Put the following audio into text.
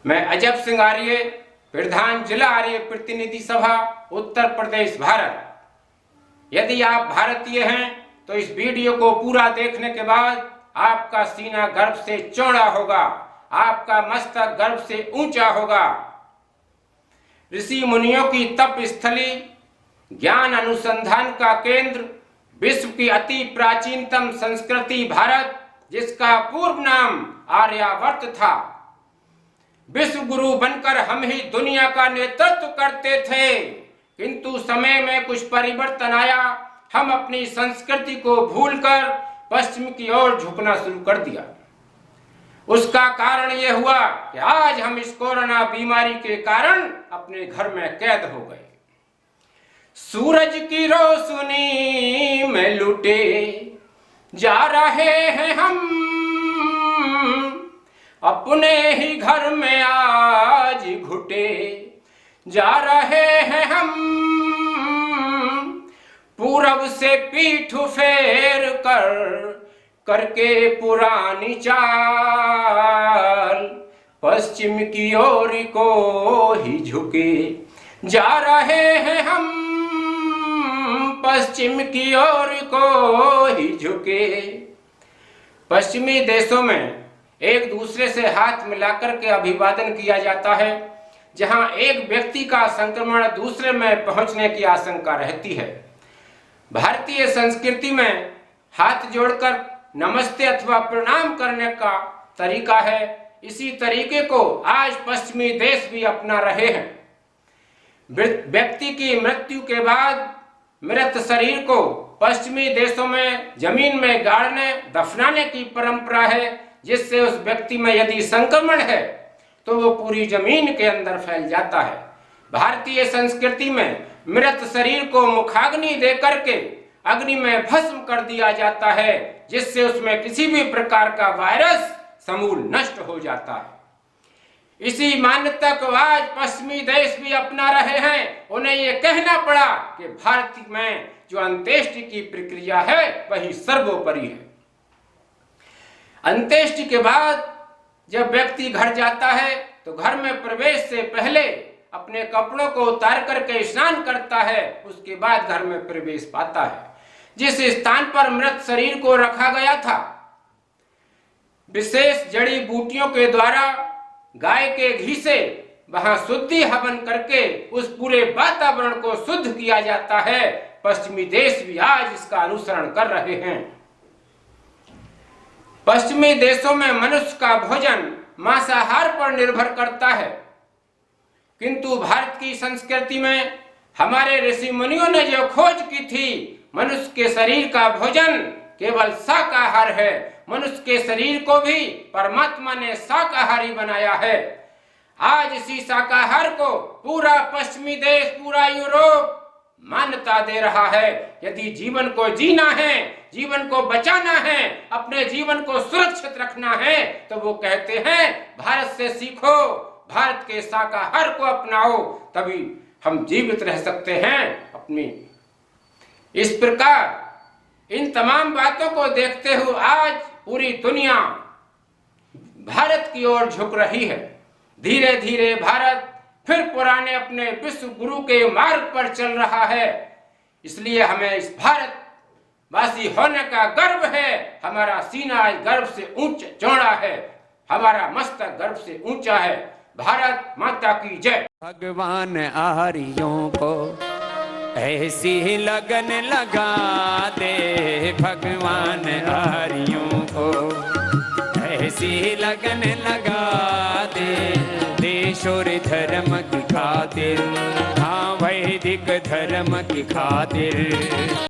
मैं अजब सिंह आर्य, प्रधान जिला आर्य प्रतिनिधि सभा, उत्तर प्रदेश, भारत। यदि आप भारतीय हैं तो इस वीडियो को पूरा देखने के बाद आपका सीना गर्व से चौड़ा होगा, आपका मस्तक गर्व से ऊंचा होगा। ऋषि मुनियों की तप स्थली, ज्ञान अनुसंधान का केंद्र, विश्व की अति प्राचीनतम संस्कृति भारत, जिसका पूर्व नाम आर्यावर्त था। विश्व गुरु बनकर हम ही दुनिया का नेतृत्व करते थे, किंतु समय में कुछ परिवर्तन आया। हम अपनी संस्कृति को भूलकर पश्चिम की ओर झुकना शुरू कर दिया। उसका कारण यह हुआ कि आज हम इस कोरोना बीमारी के कारण अपने घर में कैद हो गए। सूरज की रोशनी में लुटे जा रहे हैं हम, अपने ही घर में आज घुटे जा रहे हैं हम। पूरब से पीठ फेर करके पुरानी चाल, पश्चिम की ओर को ही झुके जा रहे हैं हम, पश्चिम की ओर को ही झुके। पश्चिमी देशों में एक दूसरे से हाथ मिलाकर के अभिवादन किया जाता है। जहां एक व्यक्ति का संक्रमण दूसरे में पहुंचने की आशंका रहती है। भारतीय संस्कृति में हाथ जोड़कर नमस्ते अथवा प्रणाम करने का तरीका है। इसी तरीके को आज पश्चिमी देश भी अपना रहे हैं। व्यक्ति की मृत्यु के बाद मृत शरीर को पश्चिमी देशों में जमीन में गाड़ने दफनाने की परंपरा है, जिससे उस व्यक्ति में यदि संक्रमण है तो वो पूरी जमीन के अंदर फैल जाता है। भारतीय संस्कृति में मृत शरीर को मुखाग्नि देकर के अग्नि में भस्म कर दिया जाता है, जिससे उसमें किसी भी प्रकार का वायरस समूल नष्ट हो जाता है। इसी मान्यता को आज पश्चिमी देश भी अपना रहे हैं। उन्हें यह कहना पड़ा कि भारत में जो अंत्येष्टि की प्रक्रिया है वही सर्वोपरि है। अंत्येष्टि के बाद जब व्यक्ति घर जाता है तो घर में प्रवेश से पहले अपने कपड़ों को उतार करके स्नान करता है, उसके बाद घर में प्रवेश पाता है। जिस स्थान पर मृत शरीर को रखा गया था, विशेष जड़ी बूटियों के द्वारा गाय के घी से वहां शुद्धि हवन करके उस पूरे वातावरण को शुद्ध किया जाता है। पश्चिमी देश भी आज इसका अनुसरण कर रहे हैं। पश्चिमी देशों में मनुष्य का भोजन मांसाहार पर निर्भर करता है, किंतु भारत की संस्कृति में हमारे ऋषि मुनियों ने जो खोज की थी, मनुष्य के शरीर का भोजन केवल शाकाहार है। मनुष्य के शरीर को भी परमात्मा ने शाकाहारी बनाया है। आज इसी शाकाहार को पूरा पश्चिमी देश, पूरा यूरोप मान्यता दे रहा है। यदि जीवन को जीना है, जीवन को बचाना है, अपने जीवन को सुरक्षित रखना है, तो वो कहते हैं भारत से सीखो, भारत के शाकाहार को अपनाओ, तभी हम जीवित रह सकते हैं अपनी। इस प्रकार इन तमाम बातों को देखते हुए आज पूरी दुनिया भारत की ओर झुक रही है। धीरे धीरे भारत फिर पुराने अपने विश्व गुरु के मार्ग पर चल रहा है। इसलिए हमें इस भारत वासी होने का गर्व है। हमारा सीना आज गर्व से ऊंचा चौड़ा है, हमारा मस्तक गर्व से ऊंचा है। भारत माता की जय। भगवान आर्यों को ऐसी लगन लगा दे, भगवान आर्यों को ऐसी लगन लगा दे, देश और धर्म की खातिर, हाँ वैदिक धर्म की खातिर।